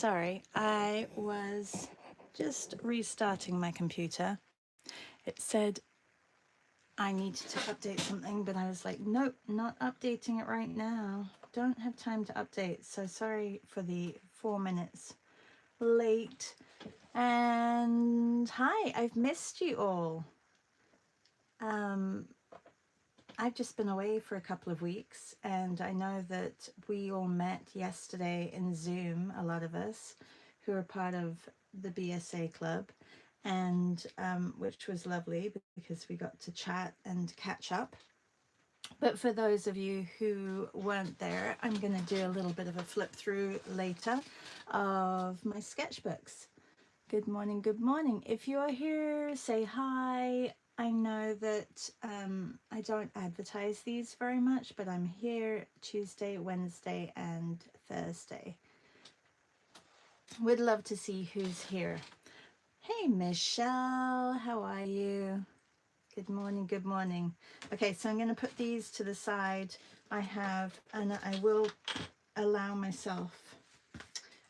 Sorry, I was just restarting my computer. It said I needed to update something, but I was like, nope, not updating it right now. Don't have time to update. So sorry for the 4 minutes late. And hi, I've missed you all. I've just been away for a couple of weeks, and I know that we all met yesterday in Zoom, a lot of us who are part of the BSA club, and which was lovely because we got to chat and catch up. But for those of you who weren't there, I'm going to do a little bit of a flip through later of my sketchbooks. Good morning, good morning. If you're here, say hi. I know that I don't advertise these very much, but I'm here Tuesday, Wednesday, and Thursday. Would love to see who's here. Hey, Michelle, how are you? Good morning, good morning. Okay, so I'm going to put these to the side. And I will allow myself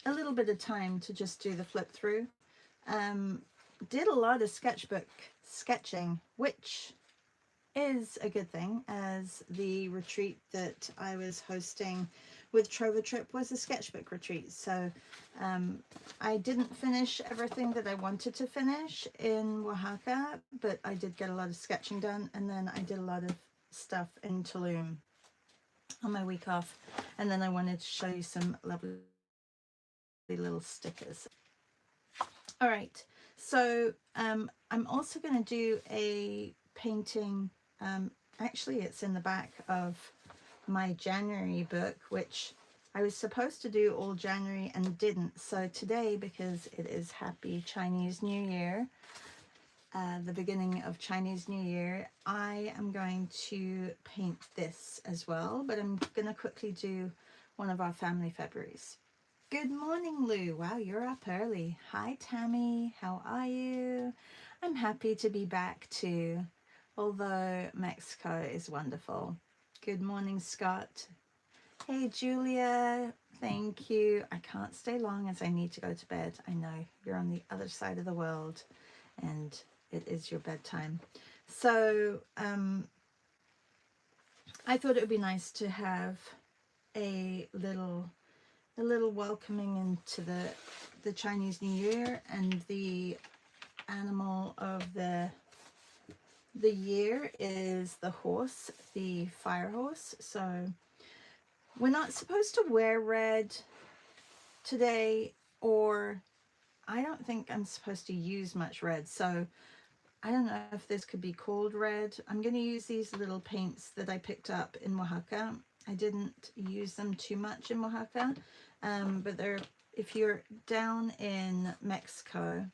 a little bit of time to just do the flip through. Did a lot of sketchbook sketching, which is a good thing, as the retreat that I was hosting with Trova Trip was a sketchbook retreat. So I didn't finish everything that I wanted to finish in Oaxaca, but I did get a lot of sketching done, and then I did a lot of stuff in Tulum on my week off, and then I wanted to show you some lovely little stickers. All right, so I'm also going to do a painting. Actually, it's in the back of my January book, which I was supposed to do all January and didn't. So today, because it is Happy Chinese New Year, the beginning of Chinese New Year, I am going to paint this as well, but I'm going to quickly do one of our family Februaries. Good morning, Lou. Wow, you're up early. Hi, Tammy. How are you? I'm happy to be back too, although Mexico is wonderful. Good morning, Scott. Hey, Julia. Thank you. I can't stay long as I need to go to bed. I know you're on the other side of the world and it is your bedtime. So I thought it would be nice to have a little welcoming into the Chinese New Year, and the animal of the year is the horse, the fire horse. So we're not supposed to wear red today, or I don't think I'm supposed to use much red, so I don't know if this could be called red. I'm going to use these little paints that I picked up in Oaxaca. I didn't use them too much in Oaxaca, but if you're down in Mexico,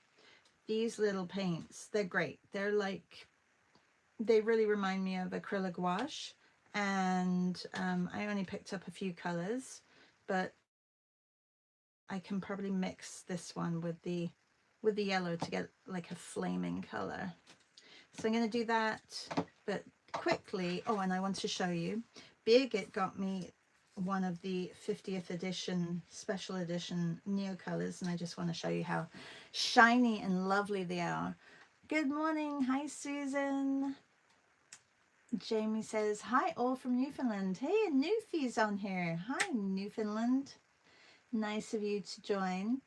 these little paints, they're great. They're like, they really remind me of acrylic gouache, and I only picked up a few colors, but I can probably mix this one with the yellow to get like a flaming color. So I'm going to do that, but quickly. Oh, and I want to show you, Birgit got me one of the 50th edition special edition Neo colors, and I just want to show you how shiny and lovely they are. Good morning. Hi, Susan. Jamie says hi, all from Newfoundland. Hey, a Newfie's on here. Hi, Newfoundland. Nice of you to join.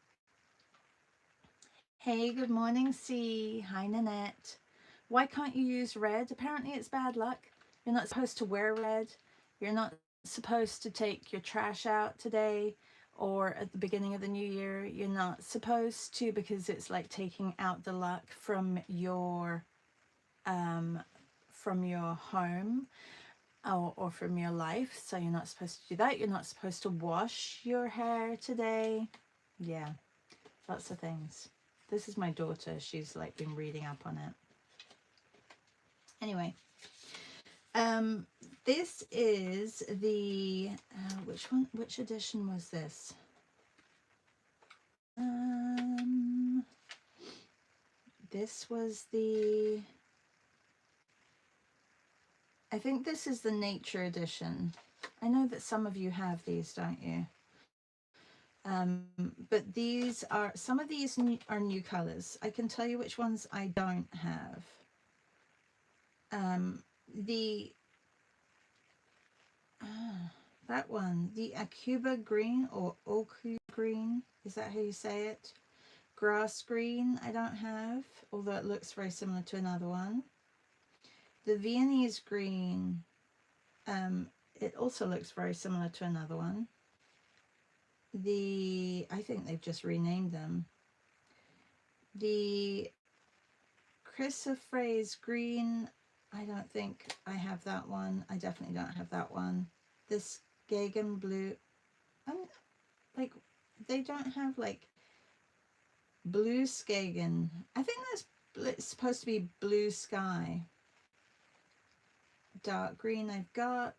Hey, good morning, C. Hi, Nanette. Why can't you use red? Apparently it's bad luck. You're not supposed to wear red. You're not supposed to take your trash out today or at the beginning of the new year. You're not supposed to, because it's like taking out the luck from your home or from your life. So you're not supposed to do that. You're not supposed to wash your hair today. Yeah, lots of things. This is my daughter. She's like been reading up on it. Anyway, this is the, which edition was this? This was the, I think this is the Nature edition. I know that some of you have these, don't you? But these are, some of these are new colors. I can tell you which ones I don't have. The that one, the Akuba green or Oku green, is that how you say it? Grass green, I don't have, although it looks very similar to another one. The Viennese green, it also looks very similar to another one. I think they've just renamed them. The Chrysoprase green, I don't think I have that one. I definitely don't have that one. This Skagen blue, like, they don't have like blue Skagen. I think it's supposed to be blue sky. Dark green I've got.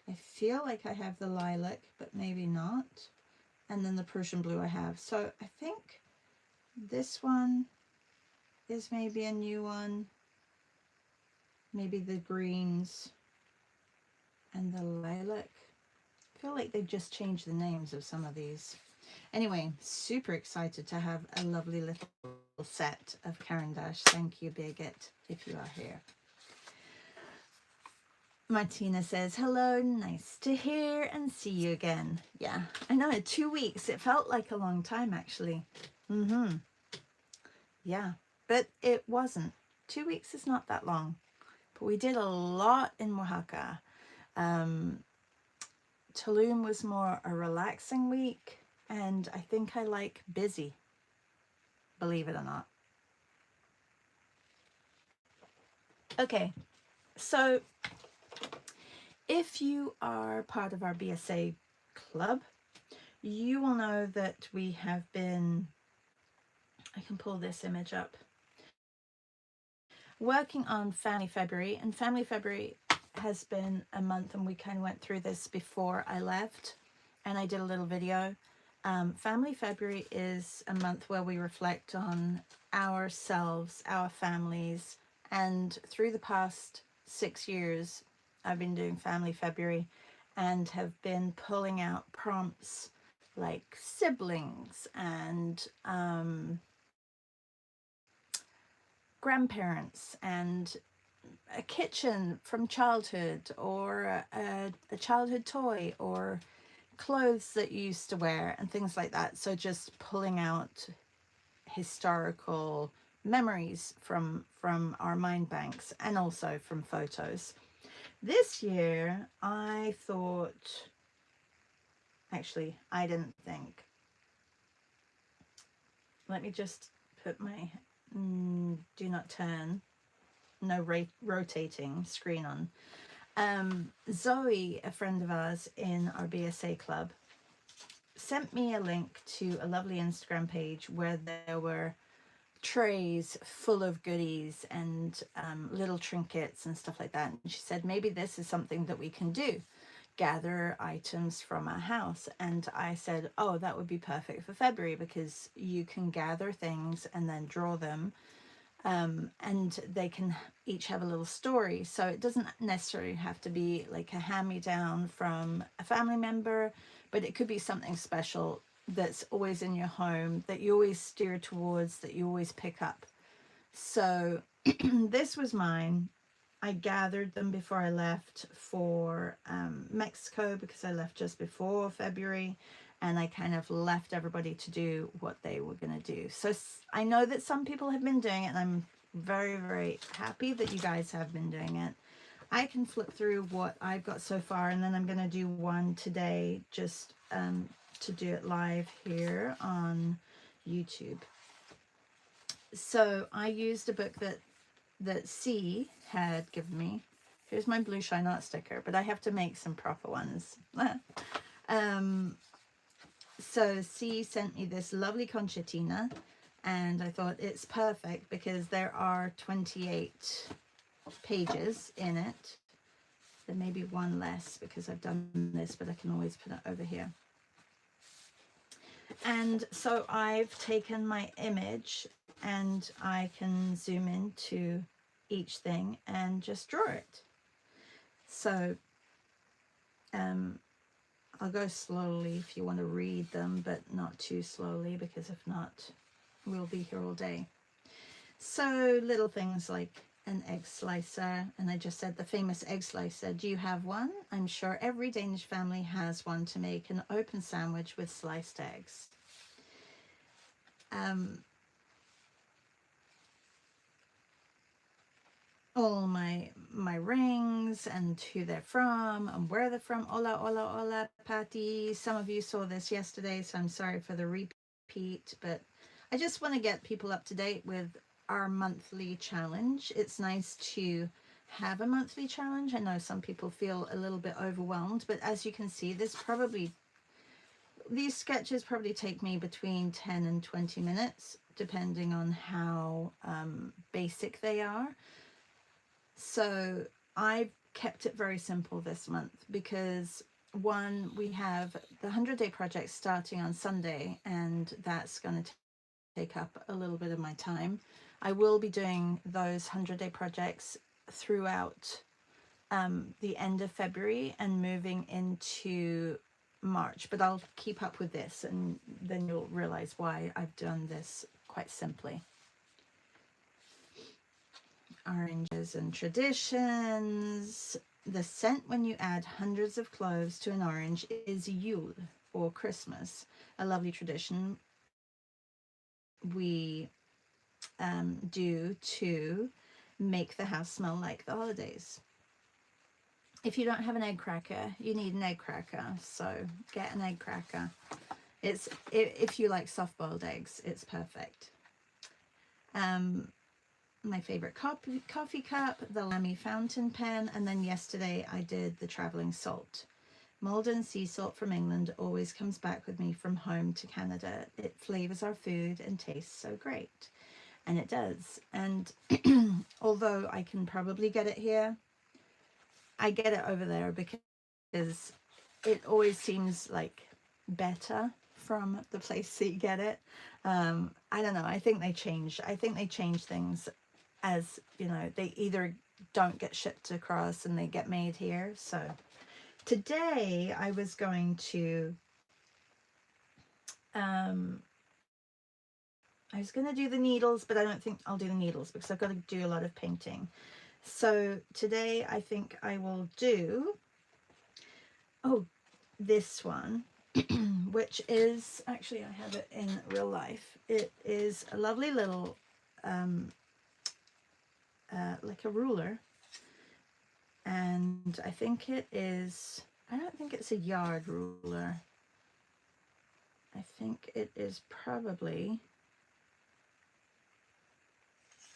I feel like I have the lilac, but maybe not. And then the Prussian blue I have. So I think this one is maybe a new one. Maybe the greens and the lilac. I feel like they've just changed the names of some of these. Anyway, super excited to have a lovely little set of Caran d'Ache. Thank you, Birgit, if you are here. Martina says, hello, nice to hear and see you again. Yeah, I know, 2 weeks. It felt like a long time, actually. Yeah, but it wasn't. 2 weeks is not that long. But we did a lot in Oaxaca. Tulum was more a relaxing week, and I think I like busy, believe it or not. Okay, so if you are part of our BSA club, you will know that we have been, I can pull this image up, working on Family February, and Family February has been a month, and we kind of went through this before I left, and I did a little video. Family February is a month where we reflect on ourselves, our families, and through the past 6 years, I've been doing Family February and have been pulling out prompts like siblings and grandparents and a kitchen from childhood, or a childhood toy, or clothes that you used to wear and things like that. So just pulling out historical memories from our mind banks, and also from photos. This year I thought, actually I didn't think, let me just put my do not turn, no rotating screen on. Zoe, a friend of ours in our BSA club, sent me a link to a lovely Instagram page where there were trays full of goodies and little trinkets and stuff like that. And she said, maybe this is something that we can do, gather items from our house. And I said, oh, that would be perfect for February, because you can gather things and then draw them. And they can each have a little story. So it doesn't necessarily have to be like a hand-me-down from a family member, but it could be something special that's always in your home, that you always steer towards, that you always pick up. So this was mine. I gathered them before I left for Mexico, because I left just before February, and I kind of left everybody to do what they were going to do. So I know that some people have been doing it, and I'm very, very happy that you guys have been doing it. I can flip through what I've got so far, and then I'm going to do one today, just to do it live here on YouTube. So I used a book that C had given me. Here's my Blue Shine Art sticker, but I have to make some proper ones. So C sent me this lovely concertina, and I thought it's perfect because there are 28 pages in it. There may be one less because I've done this, but I can always put it over here. And so I've taken my image and I can zoom into each thing and just draw it. So I'll go slowly if you want to read them, but not too slowly, because if not, we'll be here all day. So little things like an egg slicer, and I just said the famous egg slicer. Do you have one? I'm sure every Danish family has one to make an open sandwich with sliced eggs. All my rings and who they're from and where they're from. Hola, hola, hola, Patty. Some of you saw this yesterday, so I'm sorry for the repeat, but I just want to get people up to date with our monthly challenge. It's nice to have a monthly challenge. I know some people feel a little bit overwhelmed, but as you can see, these sketches probably take me between 10 and 20 minutes, depending on how basic they are. So I've kept it very simple this month because, one, we have the 100-day project starting on Sunday, and that's going to take up a little bit of my time. I will be doing those 100-day projects throughout the end of February and moving into March, but I'll keep up with this, and then you'll realize why I've done this quite simply. Oranges and traditions. The scent when you add hundreds of cloves to an orange is Yule, or Christmas, a lovely tradition we do to make the house smell like the holidays. If you don't have an egg cracker, you need an egg cracker, so get an egg cracker. If you like soft-boiled eggs, it's perfect. My favorite coffee cup, the Lamy fountain pen, and then yesterday I did the traveling salt. Malden sea salt from England always comes back with me from home to Canada. It flavors our food and tastes so great. And it does. And although I can probably get it here, I get it over there because it always seems like better from the place that you get it. I don't know. I think they change things, as you know, they either don't get shipped across and they get made here. So today I was going to do the needles, but I don't think I'll do the needles because I've got to do a lot of painting. So today I think I will do this one, which is actually, I have it in real life. It is a lovely little like a ruler, and I think it is, I don't think it's a yard ruler. I think it is probably,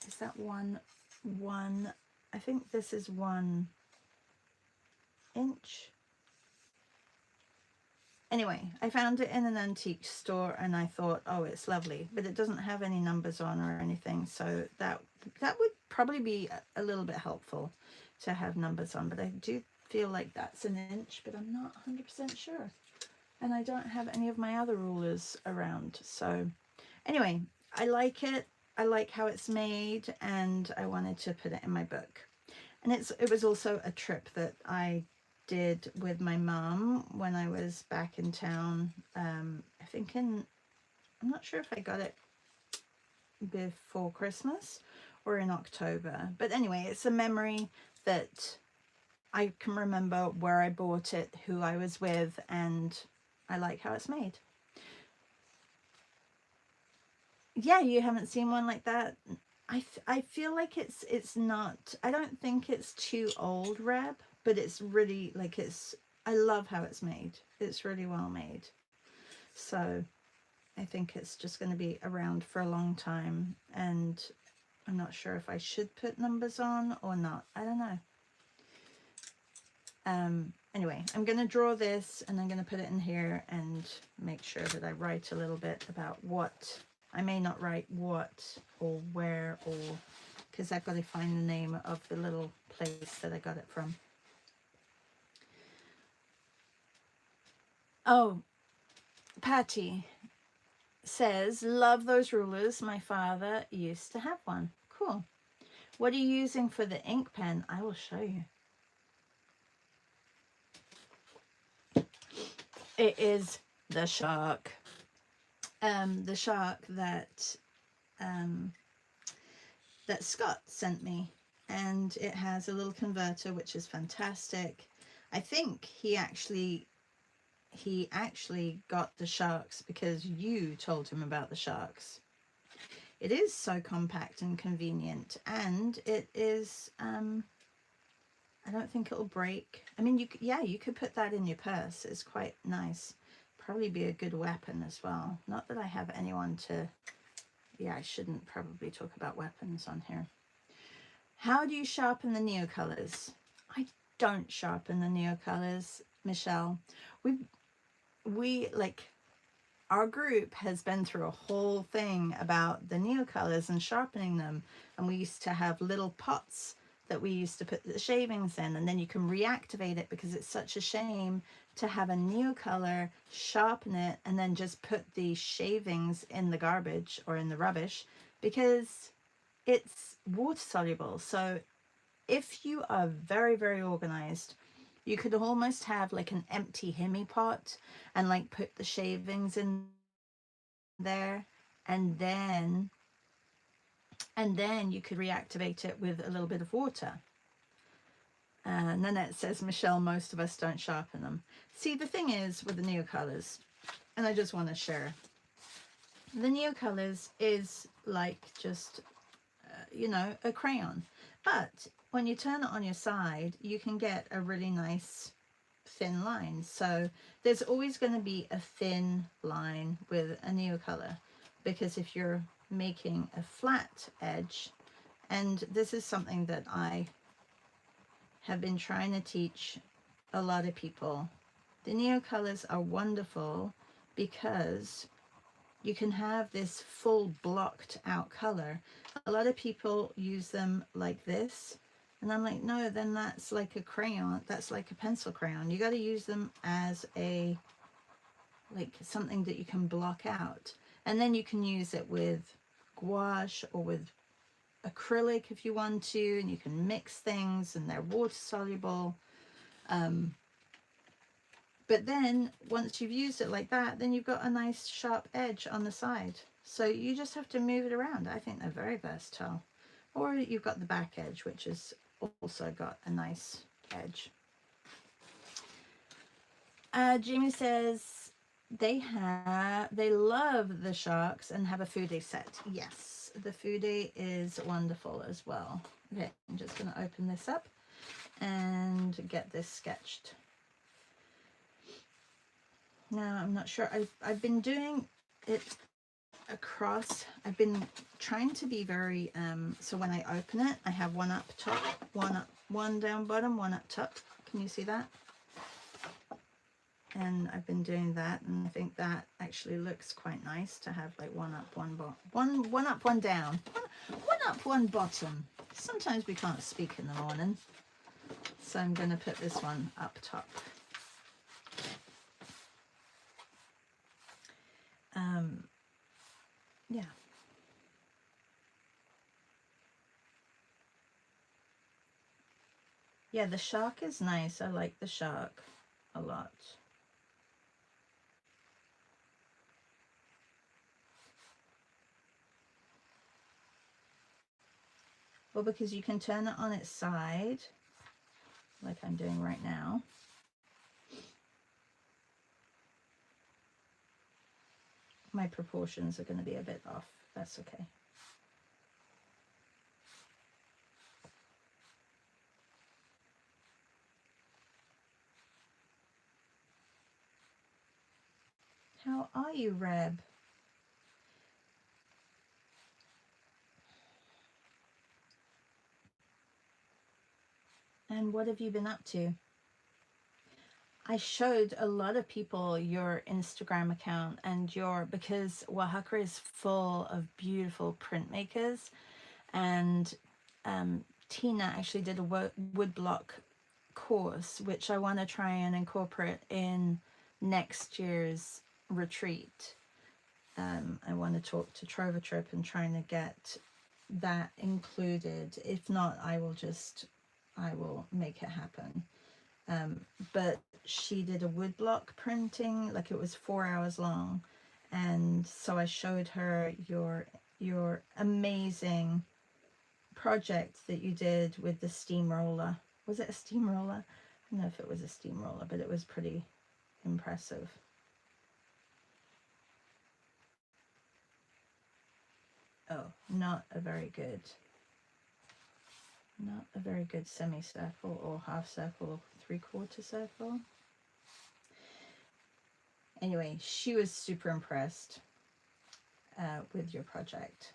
is that one, I think this is 1 inch. Anyway, I found it in an antique store and I thought, oh, it's lovely, but it doesn't have any numbers on or anything, so that would probably be a little bit helpful to have numbers on, but I do feel like that's 1 inch, but I'm not 100% sure. And I don't have any of my other rulers around. So anyway, I like it. I like how it's made, and I wanted to put it in my book. And it was also a trip that I did with my mom when I was back in town. I think I'm not sure if I got it before Christmas or in October. But anyway, it's a memory that I can remember where I bought it, who I was with, and I like how it's made. Yeah, you haven't seen one like that? I feel like it's not, I don't think it's too old, Reb, but it's really, like, I love how it's made. It's really well made. So I think it's just going to be around for a long time, and I'm not sure if I should put numbers on or not. I don't know. Anyway, I'm going to draw this and I'm going to put it in here and make sure that I write a little bit about what, I may not write what or where, or because I've got to find the name of the little place that I got it from. Oh, Patty says, love those rulers. My father used to have one. Cool. What are you using for the ink pen? I will show you. It is the shark. The shark um, that Scott sent me, and it has a little converter, which is fantastic. I think he actually got the sharks because you told him about the sharks. It is so compact and convenient, and it is I don't think it'll break. I mean, you could put that in your purse. It's quite nice. Probably be a good weapon as well. Not that I have anyone to, yeah, I shouldn't probably talk about weapons on here. How do you sharpen the neocolors? I don't sharpen the neocolors, Michelle. We like, our group has been through a whole thing about the neocolors and sharpening them, and we used to have little pots that we used to put the shavings in, and then you can reactivate it because it's such a shame to have a neocolor, sharpen it, and then just put the shavings in the garbage or in the rubbish because it's water soluble. So if you are very, very organized, you could almost have like an empty Hemi pot and like put the shavings in there, and then you could reactivate it with a little bit of water. And Nanette says, Michelle, most of us don't sharpen them. See, the thing is with the neocolors, and I just want to share, the neocolors is like just a crayon, but when you turn it on your side, you can get a really nice thin line. So there's always going to be a thin line with a neocolor, because if you're making a flat edge, and this is something that I have been trying to teach a lot of people, the neocolors are wonderful because you can have this full blocked out color. A lot of people use them like this, and I'm like, no, then that's like a crayon, that's like a pencil crayon. You got to use them as a, like, something that you can block out, and then you can use it with gouache or with acrylic if you want to, and you can mix things, and they're water soluble. But then once you've used it like that, then you've got a nice sharp edge on the side. So you just have to move it around. I think they're very versatile. Or you've got the back edge, which has also got a nice edge. Jamie says they love the sharks and have a foodie set. Yes, the foodie is wonderful as well. Okay, I'm just going to open this up and get this sketched. Now, I'm not sure. I've been doing it across. I've been trying to be very, so when I open it, I have one up top, one down bottom, one up top. Can you see that? And I've been doing that, and I think that actually looks quite nice to have like one up, one up, one down, one up, one bottom. Sometimes we can't speak in the morning, so I'm going to put this one up top. Yeah. Yeah, the shark is nice. I like the shark a lot. Well, because you can turn it on its side, like I'm doing right now. My proportions are going to be a bit off. That's okay. How are you, Reb? And what have you been up to? I showed a lot of people your Instagram account and because Oaxaca is full of beautiful printmakers, and Tina actually did a woodblock course, which I want to try and incorporate in next year's retreat. I want to talk to Trova Trip and trying to get that included. If not, I will make it happen. But she did a woodblock printing, like it was 4 hours long. And so I showed her your amazing project that you did with the steamroller. Was it a steamroller? I don't know if it was a steamroller, but it was pretty impressive. Oh, not a very good semicircle or half circle, 3/4 circle. Anyway, she was super impressed with your project.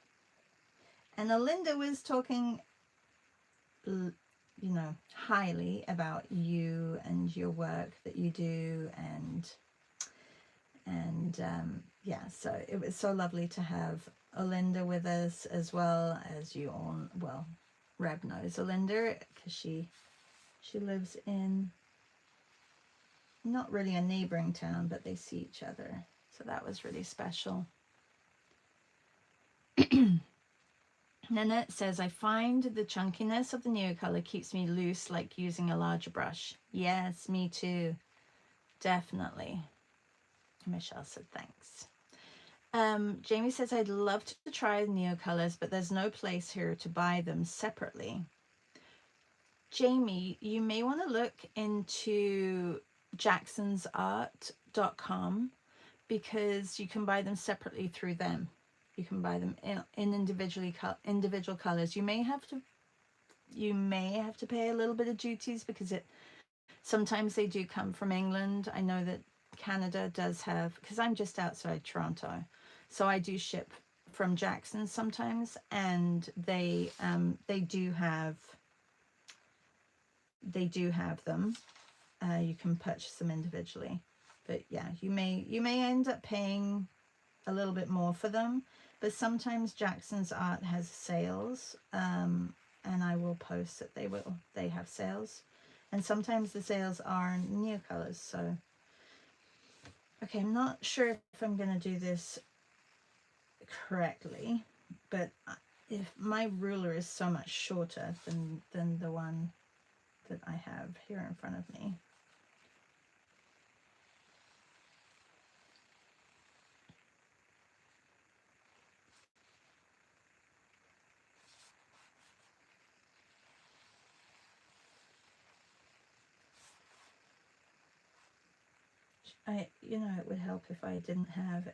And Alinda was talking, you know, highly about you and your work that you do, and yeah, so it was so lovely to have Alinda with us, as well as you all. Well, Reb knows Alinda because she lives in not really a neighboring town, but they see each other, so that was really special. Nanette says, I find the chunkiness of the Neocolor keeps me loose, like using a larger brush. Yes, me too. Definitely. Michelle said, thanks. Jamie says, I'd love to try the Neocolors, but there's no place here to buy them separately. Jamie, you may want to look into jacksonsart.com, because you can buy them separately through them. You can buy them in individual colors. You may have to pay a little bit of duties, because sometimes they do come from England. I know that Canada does have, because I'm just outside Toronto, so I do ship from Jackson's sometimes, and they do have them. You can purchase them individually, but yeah, you may end up paying a little bit more for them. But sometimes Jackson's Art has sales, and I will post that they have sales, and sometimes the sales are Neocolors. So okay, I'm not sure if I'm going to do this correctly, but if my ruler is so much shorter than the one that I have here in front of me. It would help if I didn't have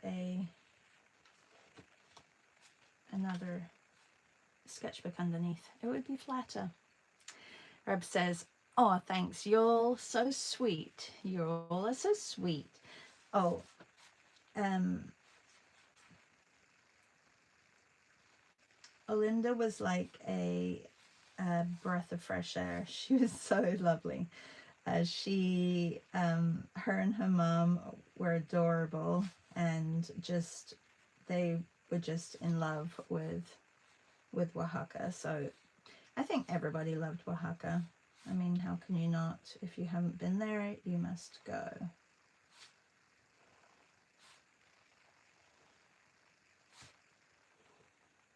another sketchbook underneath. It would be flatter. Reb says, oh, thanks. You're all so sweet. You all are so sweet. Oh, Olinda was like a breath of fresh air. She was so lovely. Her and her mom were adorable, and they were just in love with Oaxaca. So I think everybody loved Oaxaca. I mean, how can you not? If you haven't been there, you must go.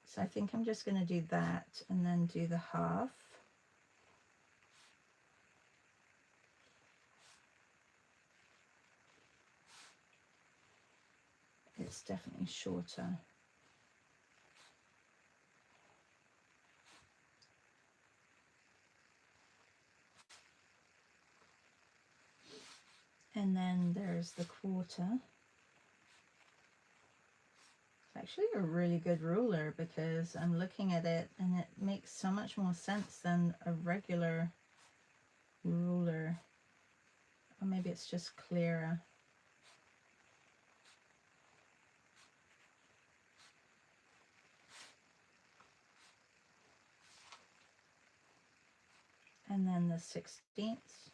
So I think I'm just going to do that and then do the half. It's definitely shorter. And then there's the quarter. It's actually a really good ruler, because I'm looking at it and it makes so much more sense than a regular ruler. Or maybe it's just clearer. And then the 16th.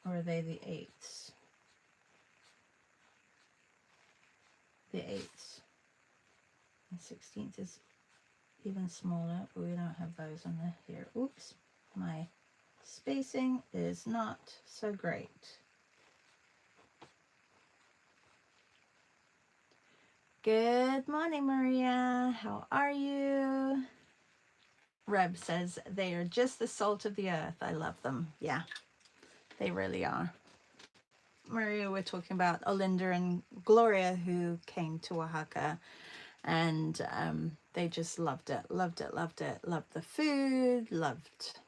Or are they the 8ths? The 8ths. The 16th is even smaller, but we don't have those on the here. Oops, my spacing is not so great. Good morning, Maria. How are you? Reb says they are just the salt of the earth. I love them. Yeah, they really are. Maria, we're talking about Olinda and Gloria who came to Oaxaca, and they just loved it, loved it, loved it. Loved the food, loved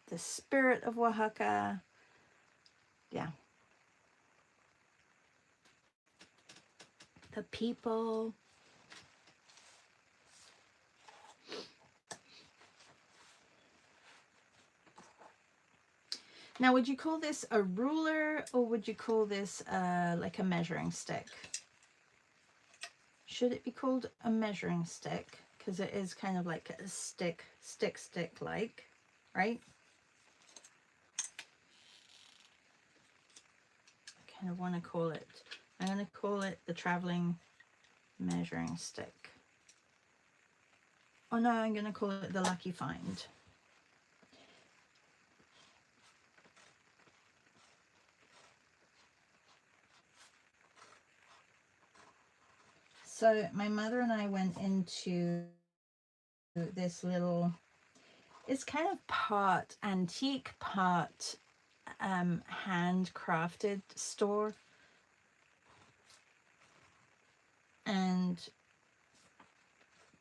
the spirit of Oaxaca. Yeah, the people. Now, would you call this a ruler or would you call this like a measuring stick? Should it be called a measuring stick? Because it is kind of like a stick like, right? I kind of want to call it, I'm going to call it the traveling measuring stick. Oh no, I'm going to call it the lucky find. So my mother and I went into this little, it's kind of part antique, part handcrafted store, and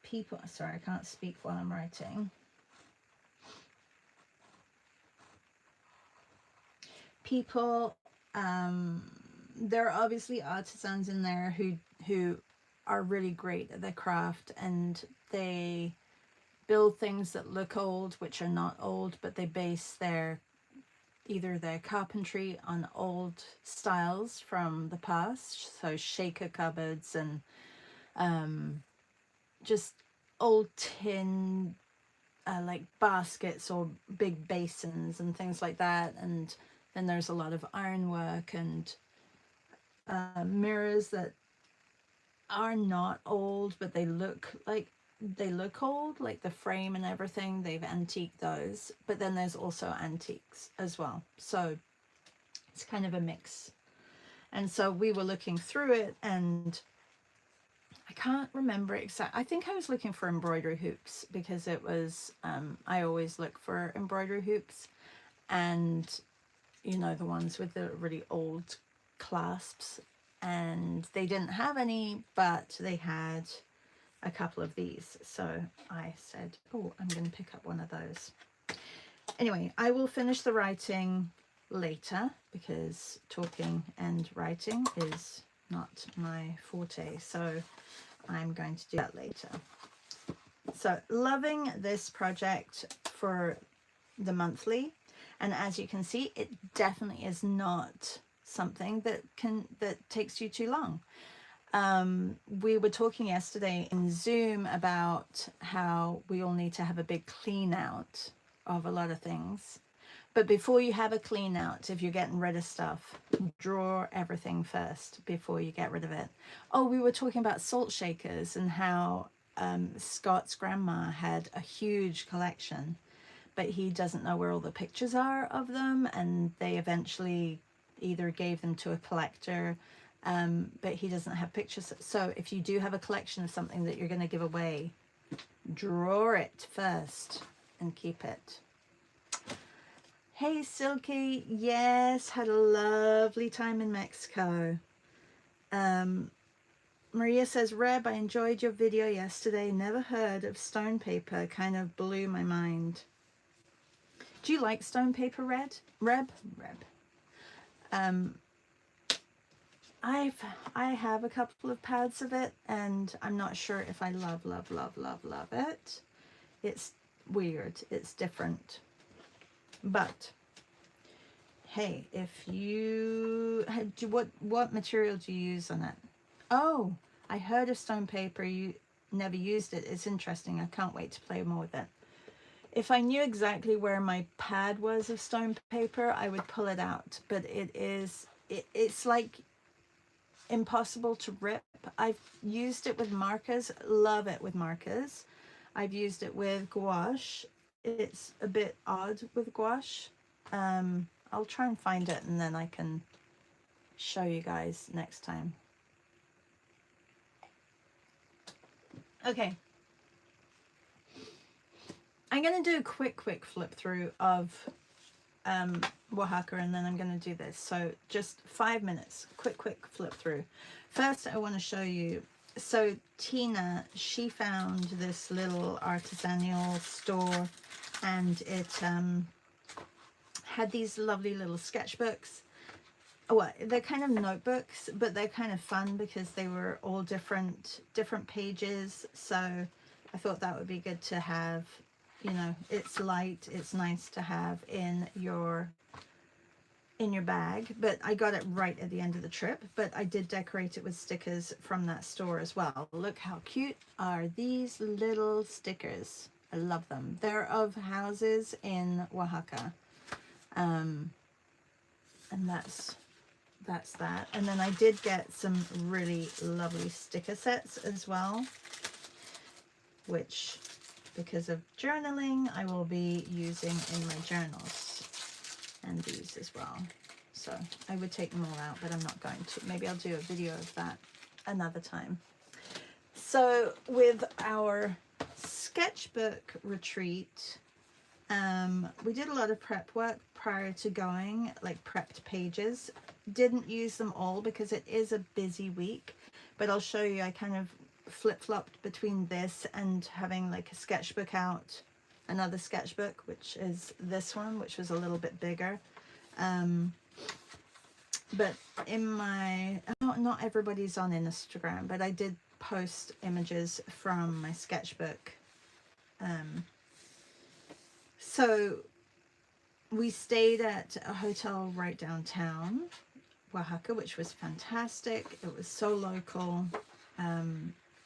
people, sorry, I can't speak while I'm writing. People, there are obviously artisans in there who are really great at their craft, and they build things that look old, which are not old, but they base either their carpentry on old styles from the past, so shaker cupboards and just old tin like baskets or big basins and things like that. And then there's a lot of ironwork and mirrors that are not old, but they look old, like the frame and everything. They've antiqued those, but then there's also antiques as well. So it's kind of a mix. And so we were looking through it, and I can't remember exactly. I think I was looking for embroidery hoops because it was, I always look for embroidery hoops, and you know, the ones with the really old clasps, and they didn't have any, but they had a couple of these. So I said, oh, I'm going to pick up one of those. Anyway, I will finish the writing later because talking and writing is not my forte. So I'm going to do that later. So loving this project for the monthly. And as you can see, it definitely is not something that takes you too long. We were talking yesterday in Zoom about how we all need to have a big clean out of a lot of things. But before you have a clean out, if you're getting rid of stuff, draw everything first before you get rid of it. Oh, we were talking about salt shakers and how Scott's grandma had a huge collection, but he doesn't know where all the pictures are of them, and they eventually either gave them to a collector, but he doesn't have pictures. So if you do have a collection of something that you're going to give away, draw it first and keep it. Hey Silky, yes, had a lovely time in Mexico. Maria says, Reb, I enjoyed your video yesterday. Never heard of stone paper. Kind of blew my mind. Do you like stone paper, Reb? I have a couple of pads of it, and I'm not sure if I love it. It's weird. It's different. But hey, if you what material do you use on it? Oh, I heard of stone paper. You never used it. It's interesting. I can't wait to play more with it. If I knew exactly where my pad was of stone paper, I would pull it out. But it's like impossible to rip. I've used it with markers. Love it with markers. I've used it with gouache. It's a bit odd with gouache. I'll try and find it and then I can show you guys next time. Okay, I'm going to do a quick flip through of Oaxaca, and then I'm going to do this. So just 5 minutes, quick flip through. First, I want to show you. So Tina, she found this little artisanal store, and it had these lovely little sketchbooks. Well, they're kind of notebooks, but they're kind of fun because they were all different pages. So I thought that would be good to have. You know, it's light, it's nice to have in your bag. But I got it right at the end of the trip, but I did decorate it with stickers from that store as well. Look how cute are these little stickers. I love them. They're of houses in Oaxaca, and that's that. And then I did get some really lovely sticker sets as well, which, because of journaling, I will be using in my journals, and these as well. So I would take them all out, but I'm not going to. Maybe I'll do a video of that another time. So with our sketchbook retreat, we did a lot of prep work prior to going, like prepped pages. Didn't use them all because it is a busy week, but I'll show you. I kind of flip-flopped between this and having like a sketchbook out, another sketchbook, which is this one, which was a little bit bigger. But in my, not everybody's on Instagram, but I did post images from my sketchbook. So we stayed at a hotel right downtown Oaxaca, which was fantastic. It was so local.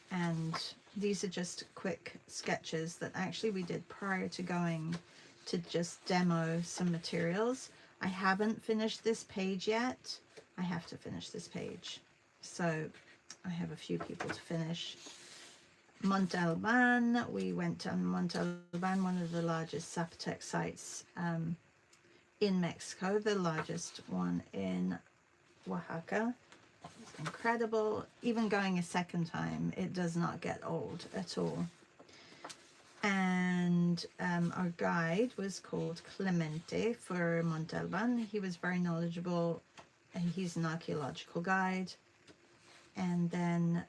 And these are just quick sketches that actually we did prior to going to just demo some materials. I haven't finished this page yet. I have to finish this page. So I have a few people to finish. Montalban, we went on Montalban, one of the largest Zapotec sites in Mexico, the largest one in Oaxaca. It's incredible. Even going a second time, it does not get old at all. And our guide was called Clemente for Montalban. He was very knowledgeable, and he's an archaeological guide. And then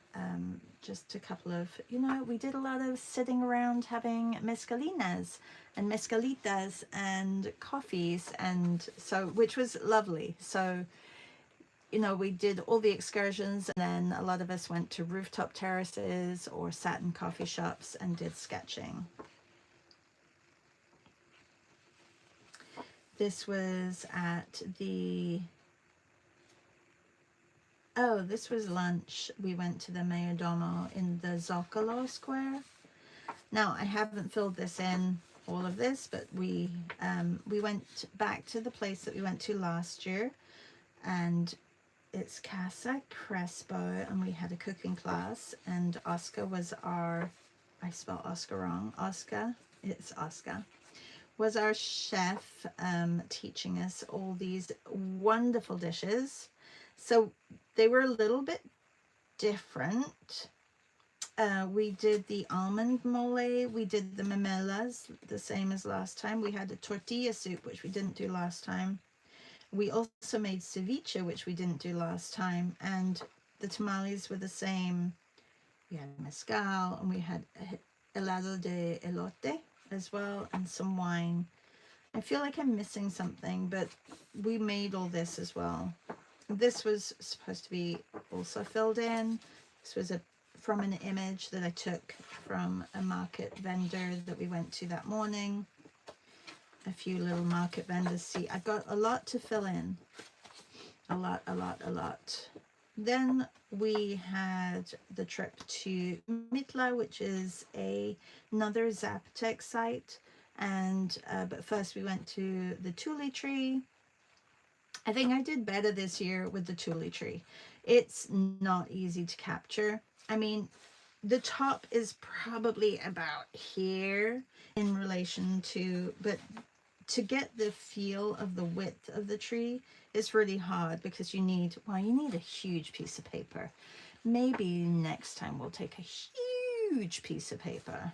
just a couple of, you know, we did a lot of sitting around having mezcalinas and mezcalitas and coffees, and so, which was lovely. So, you know, we did all the excursions, and then a lot of us went to rooftop terraces or sat in coffee shops and did sketching. This was at the, oh, this was lunch. We went to the Mayordomo in the Zocalo Square. Now, I haven't filled this in, all of this, but we went back to the place that we went to last year, and it's Casa Crespo, and we had a cooking class, and Oscar was our, I spelled Oscar wrong, Oscar, it's Oscar, was our chef, teaching us all these wonderful dishes. So they were a little bit different. We did the almond mole, we did the memelas, the same as last time. We had a tortilla soup, which we didn't do last time. We also made ceviche, which we didn't do last time, and the tamales were the same. We had mezcal, and we had helado de elote as well, and some wine. I feel like I'm missing something, but we made all this as well. This was supposed to be also filled in. This was from an image that I took from a market vendor that we went to that morning. A few little market vendors. See, I got a lot to fill in. A lot. Then we had the trip to Mitla, which is another Zapotec site. And but first we went to the Tule tree. I think I did better this year with the Tule tree. It's not easy to capture. I mean, the top is probably about here in relation to, but to get the feel of the width of the tree is really hard because you need a huge piece of paper. Maybe next time we'll take a huge piece of paper.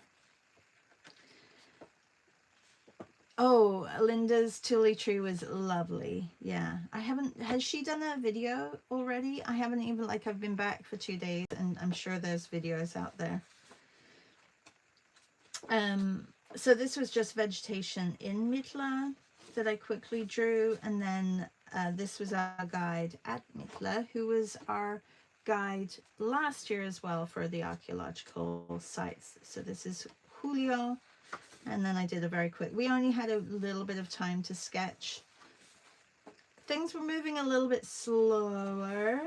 Oh, Linda's Tilly tree was lovely. Yeah, I haven't, has she done a video already? I haven't even, like, I've been back for 2 days and I'm sure there's videos out there. So this was just vegetation in Mitla that I quickly drew, and then this was our guide at Mitla, who was our guide last year as well for the archaeological sites. So this is Julio, and then I did a very quick, we only had a little bit of time to sketch. Things were moving a little bit slower.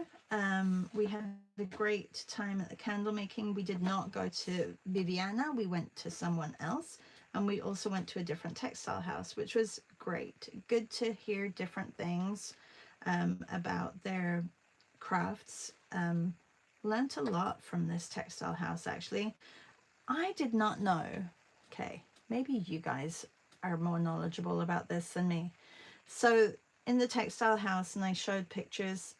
We had a great time at the candle making. We did not go to Viviana, we went to someone else, and we also went to a different textile house, which was great. Good to hear different things about their crafts. Learned a lot from this textile house, actually. I did not know, okay, maybe you guys are more knowledgeable about this than me. So in the textile house, and I showed pictures,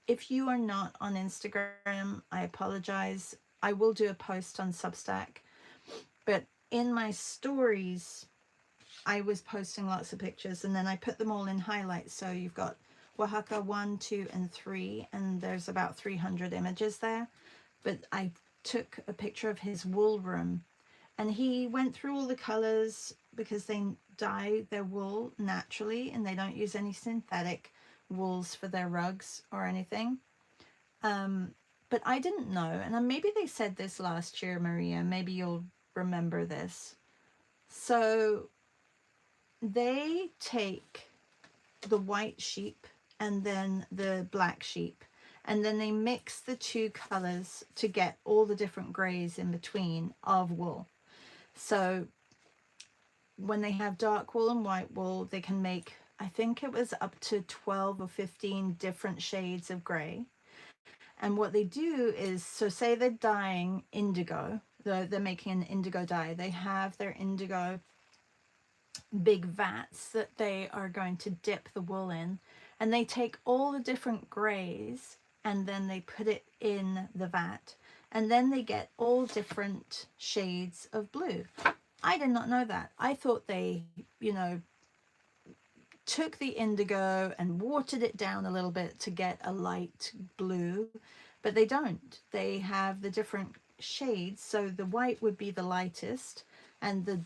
if you are not on Instagram, I apologize. I will do a post on Substack, but in my stories, I was posting lots of pictures, and then I put them all in highlights. So you've got Oaxaca 1, 2, and 3, and there's about 300 images there. But I took a picture of his wool room, and he went through all the colors because they dye their wool naturally and they don't use any synthetic wools for their rugs or anything. But I didn't know, and maybe they said this last year, Maria, maybe you'll remember this. So they take the white sheep and then the black sheep, and then they mix the two colors to get all the different grays in between of wool. So when they have dark wool and white wool, they can make, I think it was up to 12 or 15 different shades of gray. And what they do is, so say they're dyeing indigo, they're making an indigo dye, they have their indigo big vats that they are going to dip the wool in, and they take all the different grays and then they put it in the vat, and then they get all different shades of blue. I did not know that. I thought they, you know, took the indigo and watered it down a little bit to get a light blue, but they don't. They have the different shades. So the white would be the lightest and the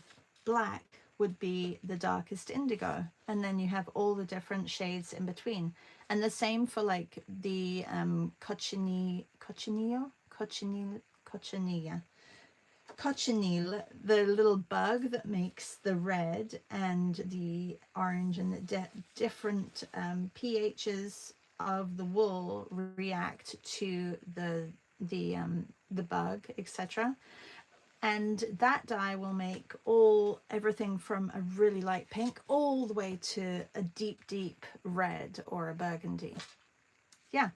black would be the darkest indigo, and then you have all the different shades in between. And the same for like the cochineal, the little bug that makes the red and the orange, and the different pHs of the wool react to the bug, etc. And that dye will make everything from a really light pink all the way to a deep red or a burgundy. Yeah.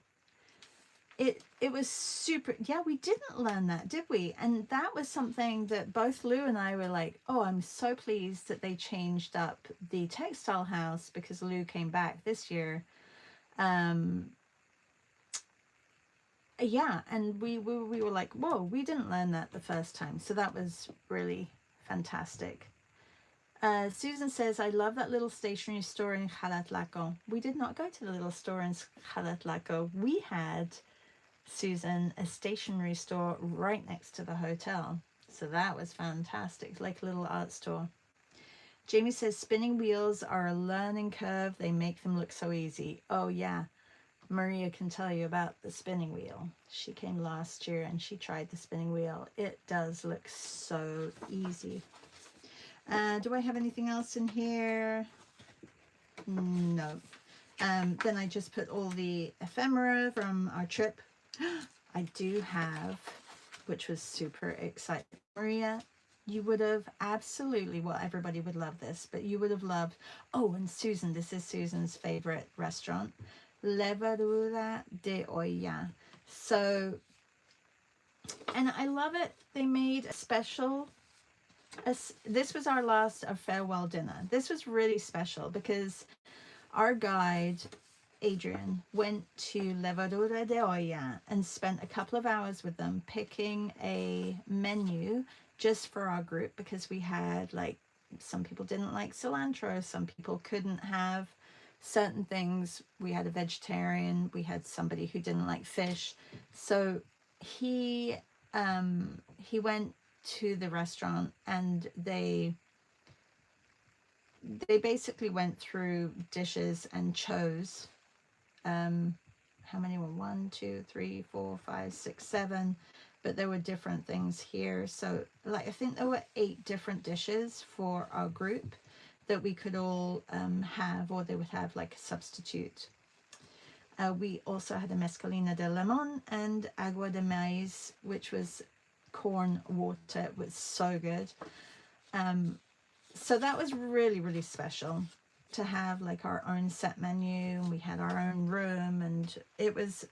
It was super, yeah, we didn't learn that, did we? And that was something that both Lou and I were like, oh, I'm so pleased that they changed up the textile house, because Lou came back this year. Yeah, and we were like, whoa, we didn't learn that the first time. So that was really fantastic. Susan says, I love that little stationery store in Xalatlaco. We did not go to the little store in Xalatlaco. We had, Susan, a stationery store right next to the hotel. So that was fantastic, like a little art store. Jamie says, spinning wheels are a learning curve. They make them look so easy. Oh, yeah. Maria can tell you about the spinning wheel. She came last year and she tried the spinning wheel. It does look so easy. Do I have anything else in here? No. Then I just put all the ephemera from our trip. I do have, which was super exciting. Maria, you would have absolutely, well, everybody would love this, but you would have loved, oh, and Susan, this is Susan's favorite restaurant, Levadura de Olla. So, and I love it. They made a special, this was our last farewell dinner. This was really special because our guide Adrian, went to Levadura de Olla and spent a couple of hours with them picking a menu just for our group, because we had like, some people didn't like cilantro, some people couldn't have certain things. We had a vegetarian, we had somebody who didn't like fish. So he went to the restaurant, and they basically went through dishes and chose how many were, 1, 2, 3, 4, 5, 6, 7, but there were different things here. So like, I think there were 8 different dishes for our group that we could all have, or they would have like a substitute. We also had a mezcalina de limon and agua de maíz, which was corn water. It was so good. So that was really, really special to have like our own set menu, and we had our own room, and it was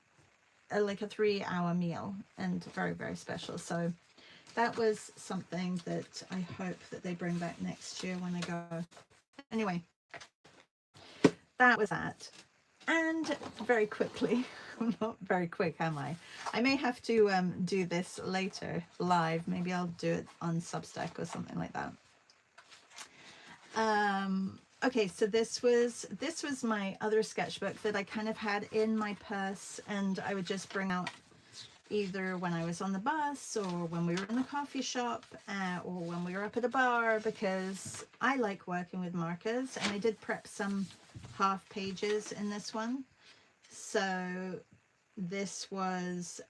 like a 3-hour meal, and very, very special. So that was something that I hope that they bring back next year when I go. Anyway, that was that. And very quickly, not very quick, am I? I may have to do this later live. Maybe I'll do it on Substack or something like that. Okay, so this was my other sketchbook that I kind of had in my purse, and I would just bring out either when I was on the bus, or when we were in the coffee shop, or when we were up at a bar, because I like working with markers, and I did prep some half pages in this one. So this was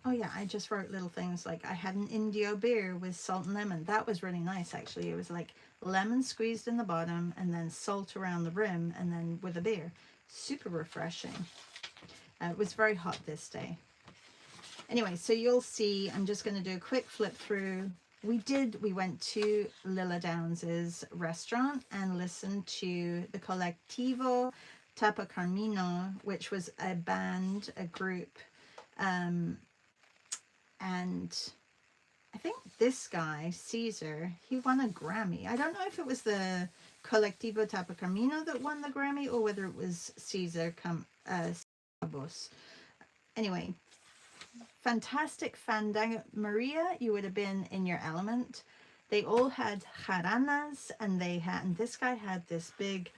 oh yeah, I just wrote little things like, I had an Indio beer with salt and lemon. That was really nice, actually. It was like lemon squeezed in the bottom, and then salt around the rim, and then with a beer. Super refreshing. It was very hot this day. Anyway, so you'll see, I'm just going to do a quick flip through. We went to Lilla Downs's restaurant and listened to the Colectivo Tapa Carmino, which was a band, a group, and I think this guy, Caesar, he won a Grammy. I don't know if it was the Colectivo Tapa Carmino that won the Grammy, or whether it was Caesar Cabos. Anyway, fantastic fandango. Maria, you would have been in your element. They all had jaranas, and this guy had this big,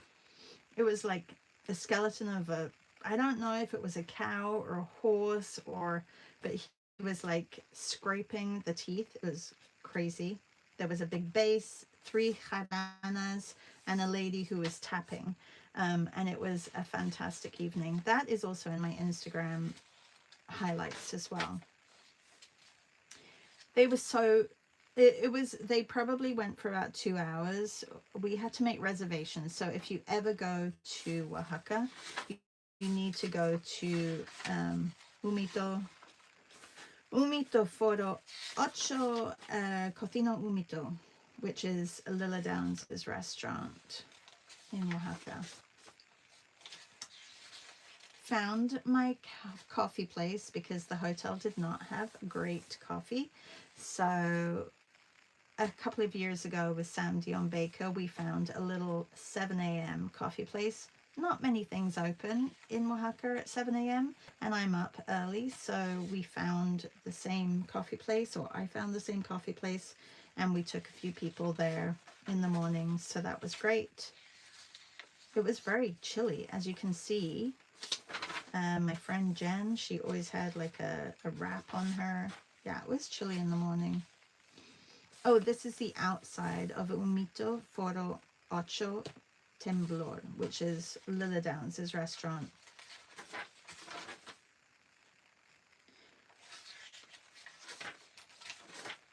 it was like the skeleton of a, I don't know if it was a cow or a horse, but he was like scraping the teeth. It was crazy. There was a big bass, 3 jaranas, and a lady who was tapping. And it was a fantastic evening. That is also in my Instagram highlights as well. They were so, they probably went for about 2 hours. We had to make reservations. So if you ever go to Oaxaca, you need to go to Humito Foro 8, Cocina Humito, which is Lilla Downs' restaurant in Oaxaca. Found my coffee place because the hotel did not have great coffee. So a couple of years ago with Sam Dion Baker, we found a little 7 a.m. coffee place. Not many things open in Oaxaca at 7 a.m. and I'm up early, so we found the same coffee place, or I found the same coffee place, and we took a few people there in the morning, so that was great. It was very chilly, as you can see. My friend Jen, she always had like a wrap on her. Yeah, it was chilly in the morning. Oh, this is the outside of Humito Foro 8 Temblor, which is Lilla Downs' restaurant.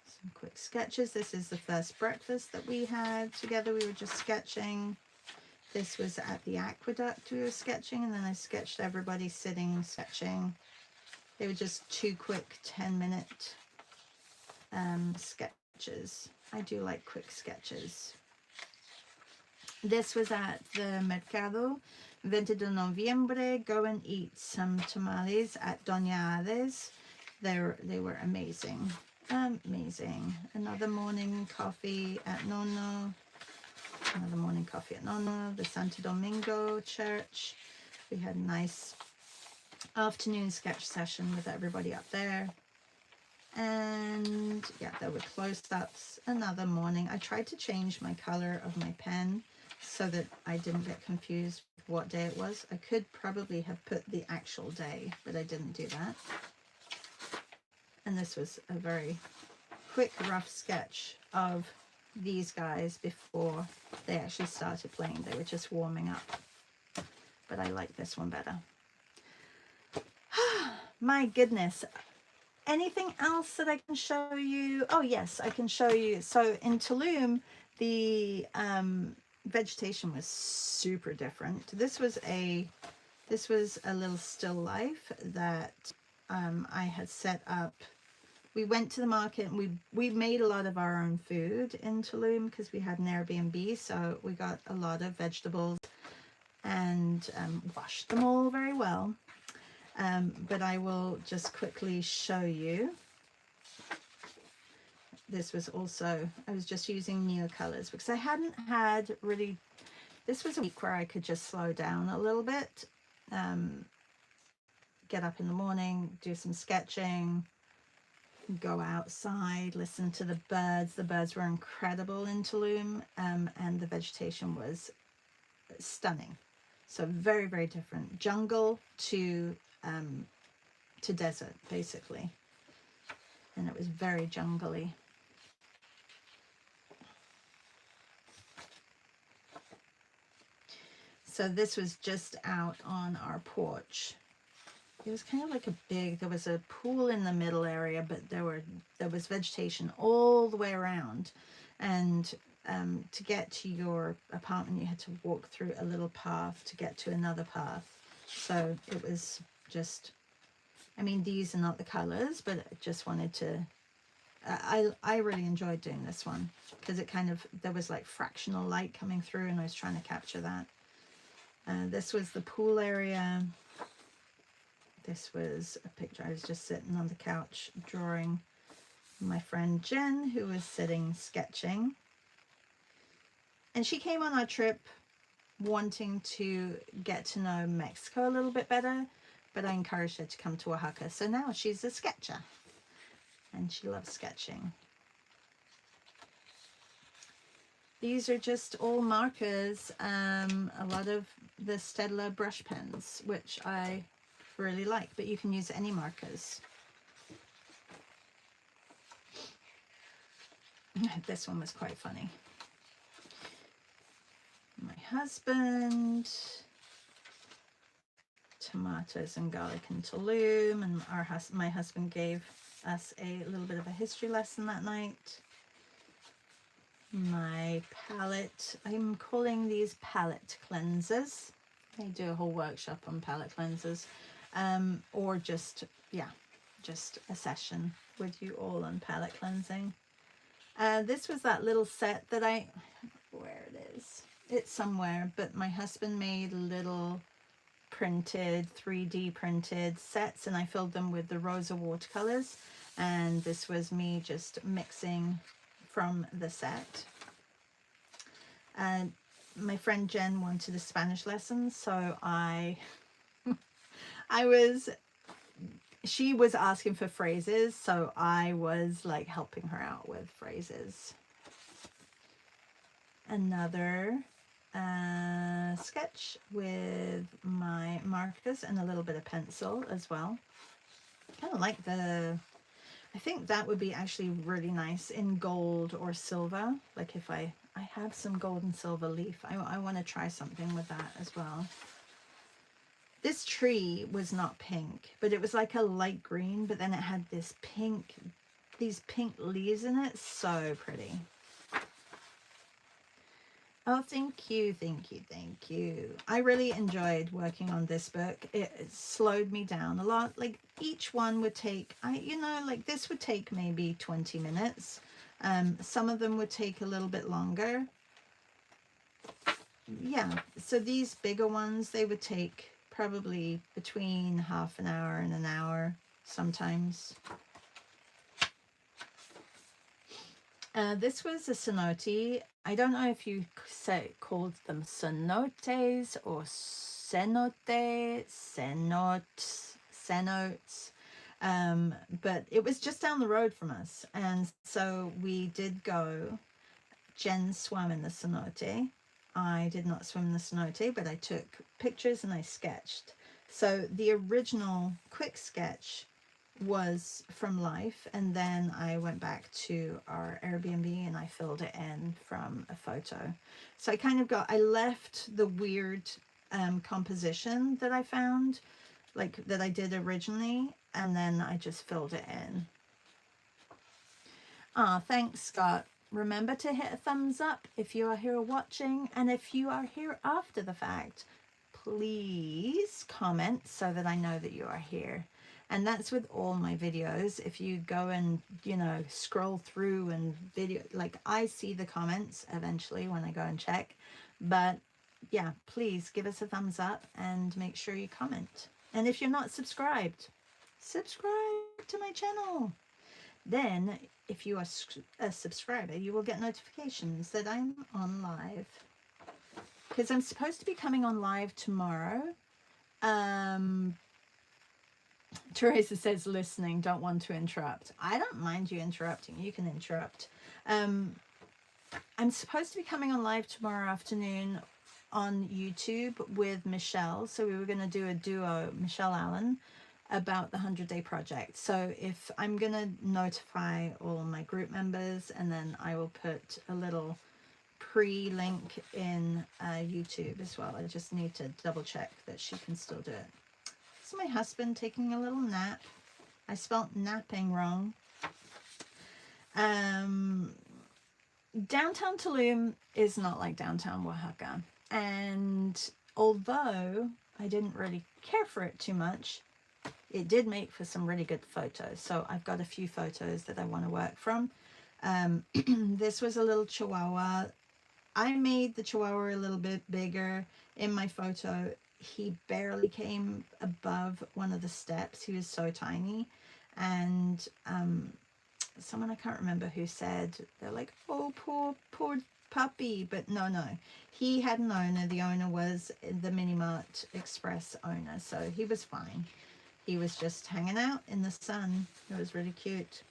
Some quick sketches. This is the first breakfast that we had together. We were just sketching. This was at the aqueduct we were sketching, and then I sketched everybody sitting, sketching. They were just 2 quick 10-minute sketches. I do like quick sketches. This was at the Mercado 20 de Noviembre. Go and eat some tamales at Doña Ades. They were amazing. Amazing. Another morning coffee at Nono. Another morning coffee at Nono, the Santo Domingo church. We had a nice afternoon sketch session with everybody up there. And yeah, there were close-ups. Another morning. I tried to change my color of my pen so that I didn't get confused with what day it was. I could probably have put the actual day, but I didn't do that. And this was a very quick, rough sketch of these guys before they actually started playing. They were just warming up. But I like this one better. My goodness. Anything else that I can show you? Oh yes, I can show you. So in Tulum, the vegetation was super different. This was a little still life that I had set up. We went to the market and we made a lot of our own food in Tulum because we had an Airbnb, so we got a lot of vegetables and washed them all very well. But I will just quickly show you. This was also, I was just using newer colors because I hadn't had really, this was a week where I could just slow down a little bit, get up in the morning, do some sketching, go outside, listen to the birds. The birds were incredible in Tulum, and the vegetation was stunning. So very, very different. Jungle to desert, basically. And it was very jungly. So this was just out on our porch. It was kind of like there was a pool in the middle area, but there was vegetation all the way around. And to get to your apartment, you had to walk through a little path to get to another path. So it was just, I mean, these are not the colors, but I just wanted to, I really enjoyed doing this one because it kind of, there was like fractional light coming through and I was trying to capture that. This was the pool area. This was a picture. I was just sitting on the couch drawing my friend Jen, who was sitting sketching. And she came on our trip wanting to get to know Mexico a little bit better, but I encouraged her to come to Oaxaca. So now she's a sketcher and she loves sketching. These are just all markers, a lot of the Stedler brush pens, which I really like, but you can use any markers. This one was quite funny. My husband, tomatoes and garlic in Tulum, and my husband gave us a little bit of a history lesson that night. My palette, I'm calling these palette cleansers. I do a whole workshop on palette cleansers, or just a session with you all on palette cleansing. This was that little set that where it is, it's somewhere, but my husband made little printed 3D printed sets and I filled them with the Rosa watercolors, and this was me just mixing from the set. And my friend Jen wanted a Spanish lesson, so she was asking for phrases, so I was like helping her out with phrases. Another sketch with my markers and a little bit of pencil as well. Kind of like I think that would be actually really nice in gold or silver. Like if I have some gold and silver leaf. I want to try something with that as well. This tree was not pink, but it was like a light green, but then it had these pink leaves in it. So pretty. Oh, thank you, thank you, thank you. I really enjoyed working on this book. It slowed me down a lot. Like each one would take, like this would take maybe 20 minutes. Some of them would take a little bit longer. Yeah, so these bigger ones, they would take probably between half an hour and an hour sometimes. This was a cenote I don't know if you called them cenotes or cenotes, but it was just down the road from us, and so we did go. Jen swam in the cenote. I did not swim in the cenote, but I took pictures and I sketched. So the original quick sketch was from life, and then I went back to our Airbnb and I filled it in from a photo. So I left the weird composition that I found, like that I did originally, and then I just filled it in. Thanks, Scott. Remember to hit a thumbs up if you are here watching, and if you are here after the fact, please comment so that I know that you are here. And that's with all my videos. If you go and, scroll through and like I see the comments eventually when I go and check. But yeah, please give us a thumbs up and make sure you comment. And if you're not subscribed, subscribe to my channel. Then if you are a subscriber, you will get notifications that I'm on live. Because I'm supposed to be coming on live tomorrow. Teresa says, listening, don't want to interrupt. I don't mind you interrupting. You can interrupt. I'm supposed to be coming on live tomorrow afternoon on YouTube with Michelle. So we were going to do a duo, Michelle Allen, about the 100-Day Project. So if I'm going to notify all my group members, and then I will put a little pre-link in YouTube as well. I just need to double check that she can still do it. This is my husband taking a little nap. I spelt napping wrong. Downtown Tulum is not like downtown Oaxaca. And although I didn't really care for it too much, it did make for some really good photos. So I've got a few photos that I want to work from. This was a little Chihuahua. I made the Chihuahua a little bit bigger in my photo. He barely came above one of the steps. He was so tiny. And someone, I can't remember who said, they're like, oh, poor puppy. But no. He had an owner. The owner was the Minimart Express owner. So he was fine. He was just hanging out in the sun. It was really cute.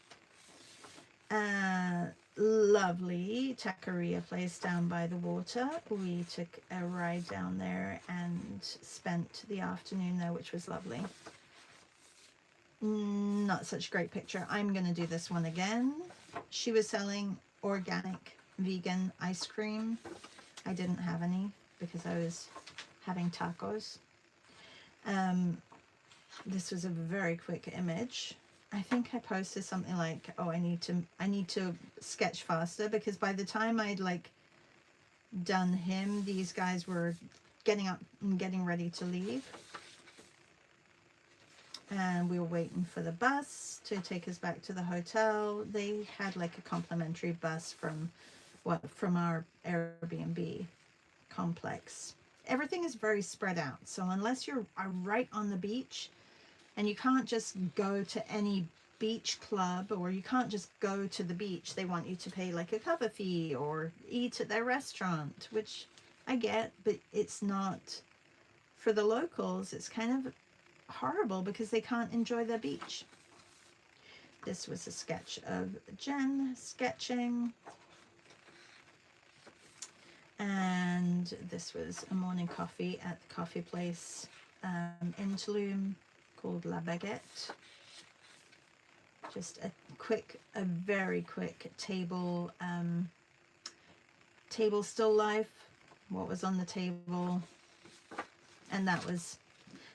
Lovely taqueria place down by the water. We took a ride down there and spent the afternoon there, which was lovely. Not such a great picture. I'm going to do this one again. She was selling organic vegan ice cream. I didn't have any because I was having tacos. This was a very quick image. I think I posted something like, oh, I need to sketch faster, because by the time I'd like done him, these guys were getting up and getting ready to leave. And we were waiting for the bus to take us back to the hotel. They had like a complimentary bus from our Airbnb complex. Everything is very spread out. So unless you're right on the beach, and you can't just go to any beach club, or you can't just go to the beach. They want you to pay like a cover fee or eat at their restaurant, which I get, but it's not for the locals. It's kind of horrible because they can't enjoy their beach. This was a sketch of Jen sketching. And this was a morning coffee at the coffee place in Tulum, called La Baguette. Just a very quick table still life. What was on the table? And that was,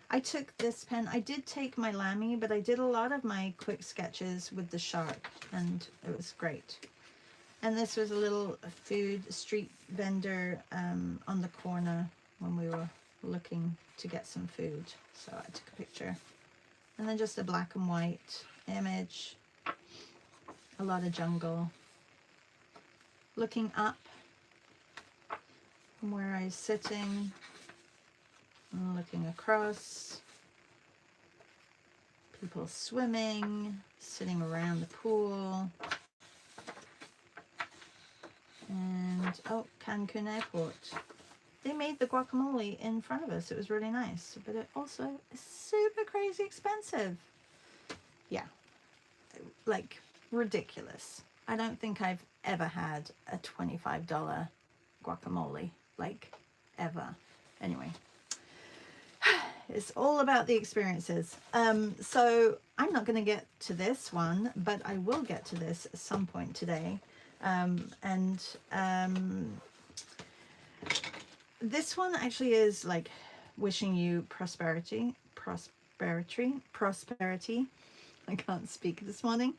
I took this pen. I did take my Lamy, but I did a lot of my quick sketches with the shark, and it was great. And this was a little food street vendor on the corner when we were looking to get some food. So I took a picture. And then just a black and white image. A lot of jungle. Looking up from where I was sitting. And looking across. People swimming, sitting around the pool. And and oh, Cancun Airport. They made the guacamole in front of us. It was really nice, but it also is super crazy expensive. Yeah, like ridiculous. I don't think I've ever had a $25 guacamole, like ever. Anyway, it's all about the experiences. So I'm not going to get to this one, but I will get to this at some point today. This one actually is like wishing you prosperity. I can't speak this morning.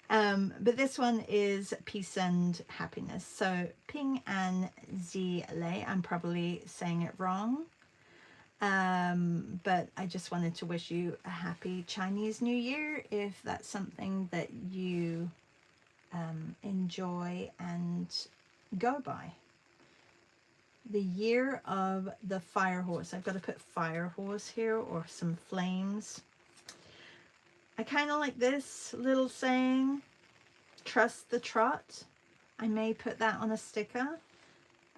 But this one is peace and happiness. So Ping An Zi Lei, I'm probably saying it wrong. But I just wanted to wish you a happy Chinese New Year if that's something that you enjoy and go by. The year of the fire horse. I've got to put fire horse here, or some flames. I kind of like this little saying, trust the trot. I may put that on a sticker.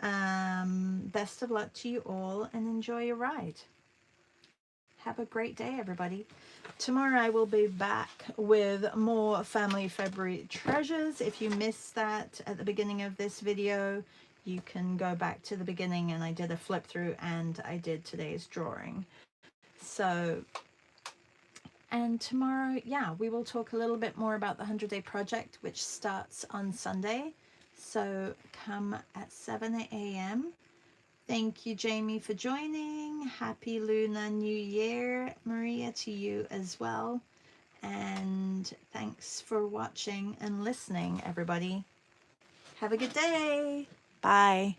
Best of luck to you all and enjoy your ride. Have a great day, everybody. Tomorrow I will be back with more Family February treasures. If you missed that at the beginning of this video, you can go back to the beginning, and I did a flip through and I did today's drawing. So, and tomorrow, yeah, we will talk a little bit more about the 100-Day Project, which starts on Sunday. So come at 7 a.m. Thank you, Jamie, for joining. Happy Lunar New Year, Maria, to you as well. And thanks for watching and listening, everybody. Have a good day. Bye.